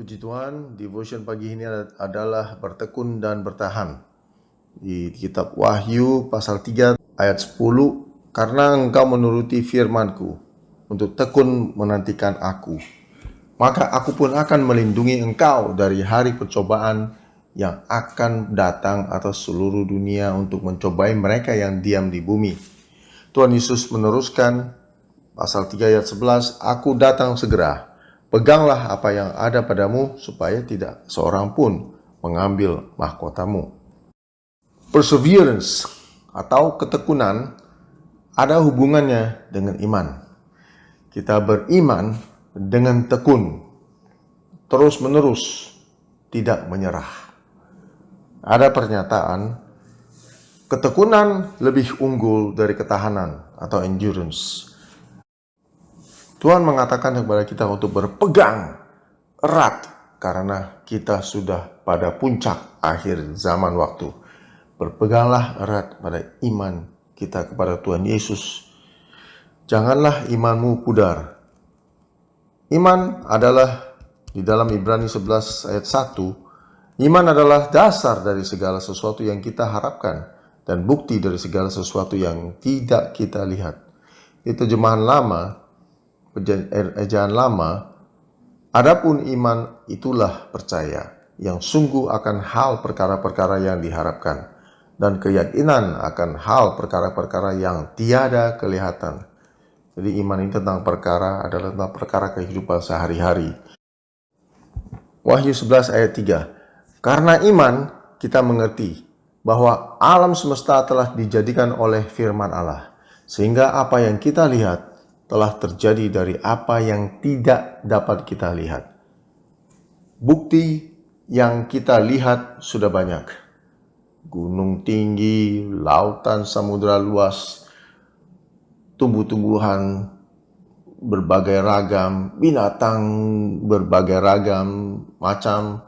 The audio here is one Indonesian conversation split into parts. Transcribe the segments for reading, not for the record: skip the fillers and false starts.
Puji Tuhan, devotion pagi ini adalah bertekun dan bertahan. Di kitab Wahyu pasal 3 ayat 10, karena engkau menuruti firman-Ku untuk tekun menantikan aku, maka aku pun akan melindungi engkau dari hari percobaan yang akan datang atas seluruh dunia untuk mencobai mereka yang diam di bumi. Tuhan Yesus meneruskan pasal 3 ayat 11, aku datang segera. Peganglah apa yang ada padamu supaya tidak seorang pun mengambil mahkotamu. Perseverance atau ketekunan ada hubungannya dengan iman. Kita beriman dengan tekun, terus menerus, tidak menyerah. Ada pernyataan, ketekunan lebih unggul dari ketahanan atau endurance. Tuhan mengatakan kepada kita untuk berpegang erat karena kita sudah pada puncak akhir zaman waktu. Berpeganglah erat pada iman kita kepada Tuhan Yesus. Janganlah imanmu pudar. Iman adalah di dalam Ibrani 11 ayat 1, iman adalah dasar dari segala sesuatu yang kita harapkan dan bukti dari segala sesuatu yang tidak kita lihat. Itu terjemahan lama. Ejaan lama, adapun iman itulah percaya yang sungguh akan hal perkara-perkara yang diharapkan dan keyakinan akan hal perkara-perkara yang tiada kelihatan. Jadi iman ini tentang perkara adalah tentang perkara kehidupan sehari-hari. Wahyu 11 ayat 3, karena iman kita mengerti bahwa alam semesta telah dijadikan oleh firman Allah, sehingga apa yang kita lihat telah terjadi dari apa yang tidak dapat kita lihat. Bukti yang kita lihat sudah banyak. Gunung tinggi, lautan, samudera luas, tumbuh-tumbuhan berbagai ragam, binatang berbagai ragam macam,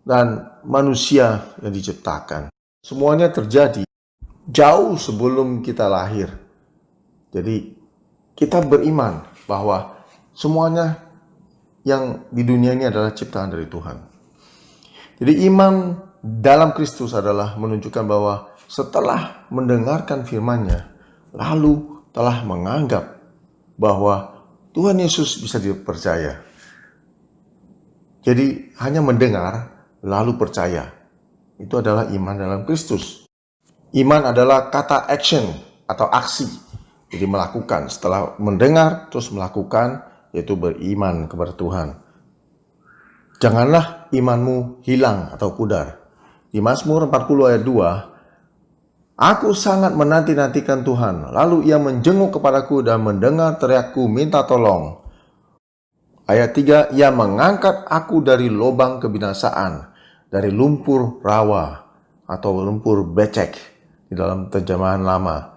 dan manusia yang diciptakan. Semuanya terjadi jauh sebelum kita lahir. Jadi kita beriman bahwa semuanya yang di dunia ini adalah ciptaan dari Tuhan. Jadi iman dalam Kristus adalah menunjukkan bahwa setelah mendengarkan firman-Nya, lalu telah menganggap bahwa Tuhan Yesus bisa dipercaya. Jadi hanya mendengar lalu percaya. Itu adalah iman dalam Kristus. Iman adalah kata action atau aksi. Jadi melakukan, setelah mendengar terus melakukan, yaitu beriman kepada Tuhan. Janganlah imanmu hilang atau pudar. Di Mazmur 40 ayat 2, aku sangat menanti-nantikan Tuhan, lalu ia menjenguk kepadaku dan mendengar teriakku minta tolong. Ayat 3, ia mengangkat aku dari lubang kebinasaan, dari lumpur rawa atau lumpur becek di dalam terjemahan lama.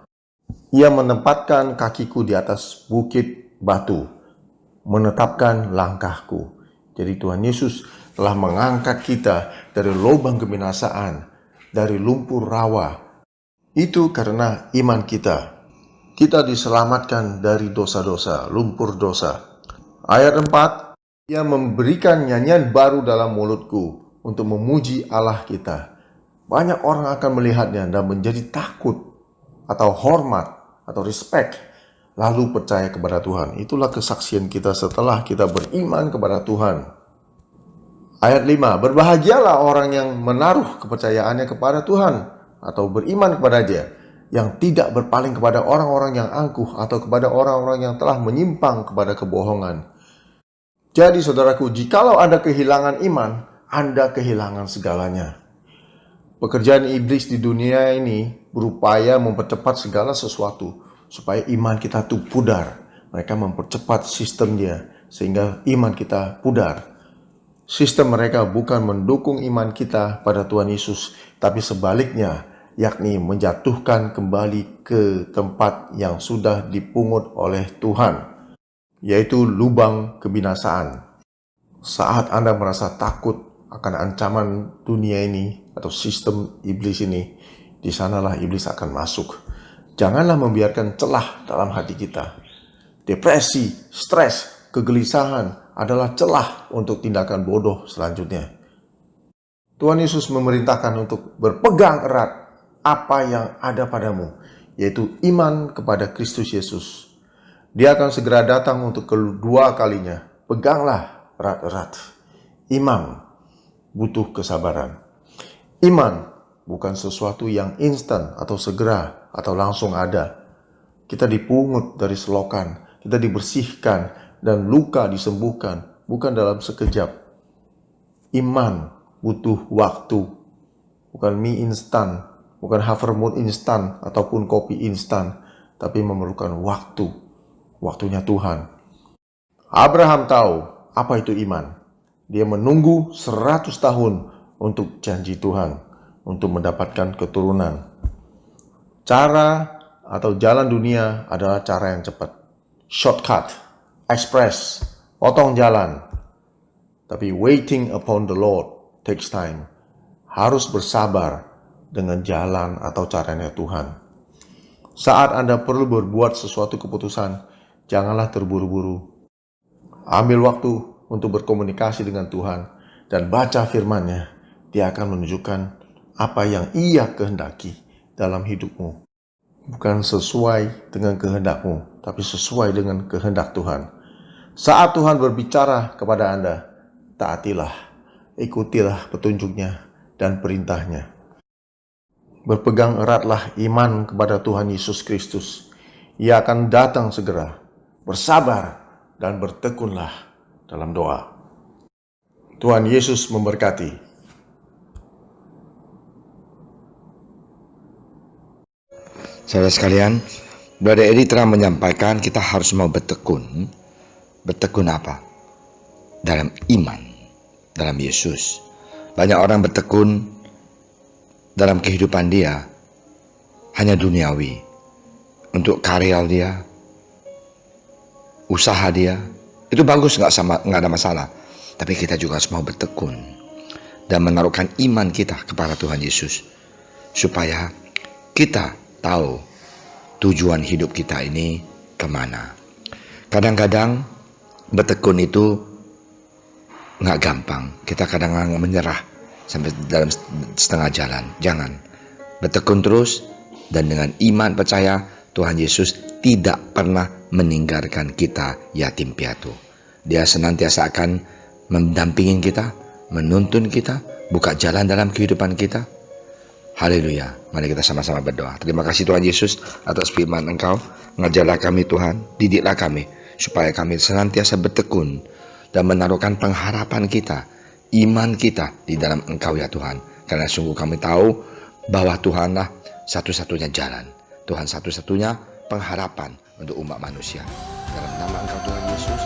Ia menempatkan kakiku di atas bukit batu, menetapkan langkahku. Jadi Tuhan Yesus telah mengangkat kita dari lubang kebinasaan, dari lumpur rawa. Itu karena iman kita. Kita diselamatkan dari dosa-dosa, lumpur dosa. Ayat 4, ia memberikan nyanyian baru dalam mulutku untuk memuji Allah kita. Banyak orang akan melihatnya dan menjadi takut atau hormat atau respect, lalu percaya kepada Tuhan. Itulah kesaksian kita setelah kita beriman kepada Tuhan. Ayat 5, berbahagialah orang yang menaruh kepercayaannya kepada Tuhan atau beriman kepada Dia, yang tidak berpaling kepada orang-orang yang angkuh atau kepada orang-orang yang telah menyimpang kepada kebohongan. Jadi saudaraku, jikalau Anda kehilangan iman, Anda kehilangan segalanya. Pekerjaan iblis di dunia ini berupaya mempercepat segala sesuatu supaya iman kita itu pudar. Mereka mempercepat sistemnya sehingga iman kita pudar. Sistem mereka bukan mendukung iman kita pada Tuhan Yesus, tapi sebaliknya, yakni menjatuhkan kembali ke tempat yang sudah dipungut oleh Tuhan, yaitu lubang kebinasaan. Saat Anda merasa takut akan ancaman dunia ini atau sistem iblis ini, di sanalah iblis akan masuk. Janganlah membiarkan celah dalam hati kita. Depresi, stres, kegelisahan, adalah celah untuk tindakan bodoh selanjutnya. Tuhan Yesus memerintahkan untuk berpegang erat apa yang ada padamu, yaitu iman kepada Kristus Yesus. Dia akan segera datang untuk kedua kalinya. Peganglah erat-erat. Iman butuh kesabaran. Iman bukan sesuatu yang instan atau segera atau langsung ada. Kita dipungut dari selokan, kita dibersihkan, dan luka disembuhkan, bukan dalam sekejap. Iman butuh waktu, bukan mie instan, bukan Havermout instan ataupun kopi instan, tapi memerlukan waktu, waktunya Tuhan. Abraham tahu apa itu iman. Dia menunggu 100 tahun untuk janji Tuhan, untuk mendapatkan keturunan. Cara atau jalan dunia adalah cara yang cepat. Shortcut, express, potong jalan. Tapi waiting upon the Lord takes time. Harus bersabar dengan jalan atau caranya Tuhan. Saat Anda perlu berbuat sesuatu keputusan, janganlah terburu-buru. Ambil waktu untuk berkomunikasi dengan Tuhan dan baca firman-Nya. Dia akan menunjukkan apa yang Ia kehendaki dalam hidupmu. Bukan sesuai dengan kehendakmu, tapi sesuai dengan kehendak Tuhan. Saat Tuhan berbicara kepada Anda, taatilah, ikutilah petunjuk-Nya dan perintah-Nya. Berpegang eratlah iman kepada Tuhan Yesus Kristus. Ia akan datang segera. Bersabar dan bertekunlah dalam doa. Tuhan Yesus memberkati. Saudara sekalian, Brother Edi telah menyampaikan kita harus mau bertekun. Bertekun apa? Dalam iman, dalam Yesus. Banyak orang bertekun dalam kehidupan dia hanya duniawi. Untuk karya dia, usaha dia, itu bagus, nggak ada masalah. Tapi kita juga harus mau bertekun dan menaruhkan iman kita kepada Tuhan Yesus, supaya kita tahu tujuan hidup kita ini kemana. Kadang-kadang bertekun itu nggak gampang. Kita kadang-kadang menyerah sampai dalam setengah jalan. Jangan. Bertekun terus, dan dengan iman percaya Tuhan Yesus tidak pernah meninggalkan kita yatim piatu. Dia senantiasa akan mendampingin kita, menuntun kita, buka jalan dalam kehidupan kita. Haleluya. Mari kita sama-sama berdoa. Terima kasih Tuhan Yesus atas firman Engkau. Ngajarlah kami Tuhan, didiklah kami, supaya kami senantiasa bertekun dan menaruhkan pengharapan kita, iman kita di dalam Engkau ya Tuhan. Karena sungguh kami tahu bahwa Tuhanlah satu-satunya jalan, Tuhan satu-satunya pengharapan untuk umat manusia. Dalam nama Engkau Tuhan Yesus,